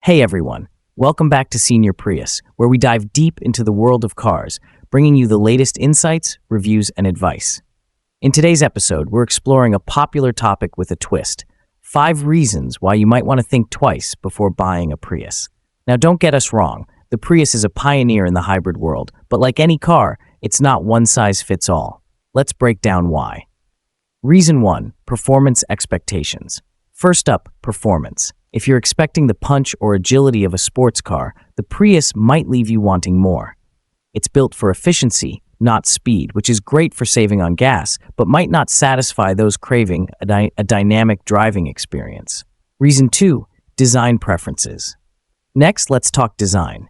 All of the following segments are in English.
Hey everyone, welcome back to Senior Prius, where we dive deep into the world of cars, bringing you the latest insights, reviews, and advice. In today's episode, we're exploring a popular topic with a twist: 5 reasons why you might want to think twice before buying a Prius. Now, don't get us wrong, the Prius is a pioneer in the hybrid world, but like any car, it's not one size fits all. Let's break down why. Reason 1: performance expectations. First up, performance. If you're expecting the punch or agility of a sports car, the Prius might leave you wanting more. It's built for efficiency, not speed, which is great for saving on gas, but might not satisfy those craving a dynamic driving experience. Reason 2: design preferences. Next, let's talk design.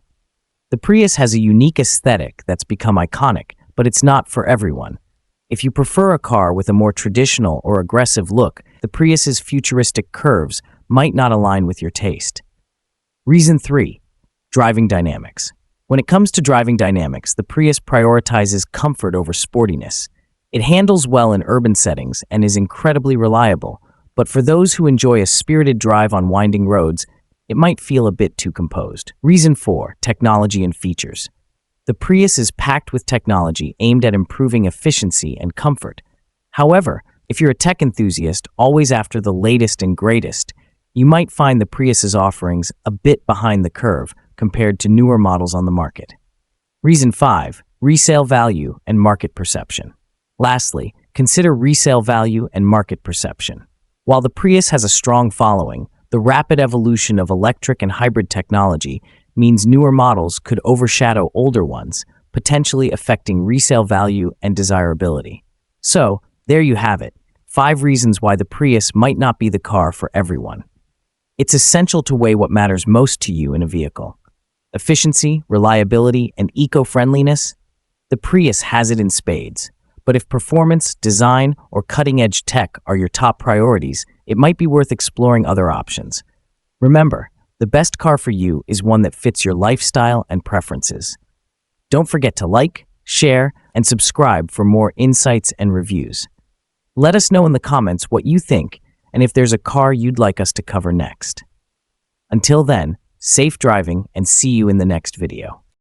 The Prius has a unique aesthetic that's become iconic, but it's not for everyone. If you prefer a car with a more traditional or aggressive look, the Prius's futuristic curves might not align with your taste. Reason 3: driving dynamics. When it comes to driving dynamics, the Prius prioritizes comfort over sportiness. It handles well in urban settings and is incredibly reliable, but for those who enjoy a spirited drive on winding roads, it might feel a bit too composed. Reason 4: technology and features. The Prius is packed with technology aimed at improving efficiency and comfort. However, if you're a tech enthusiast always after the latest and greatest, you might find the Prius's offerings a bit behind the curve compared to newer models on the market. Reason 5: resale value and market perception. Lastly, consider resale value and market perception. While the Prius has a strong following, the rapid evolution of electric and hybrid technology means newer models could overshadow older ones, potentially affecting resale value and desirability. So, there you have it, 5 reasons why the Prius might not be the car for everyone. It's essential to weigh what matters most to you in a vehicle. Efficiency, reliability, and eco-friendliness? The Prius has it in spades. But if performance, design, or cutting-edge tech are your top priorities, it might be worth exploring other options. Remember, the best car for you is one that fits your lifestyle and preferences. Don't forget to like, share, and subscribe for more insights and reviews. Let us know in the comments what you think and if there's a car you'd like us to cover next. Until then, safe driving and see you in the next video.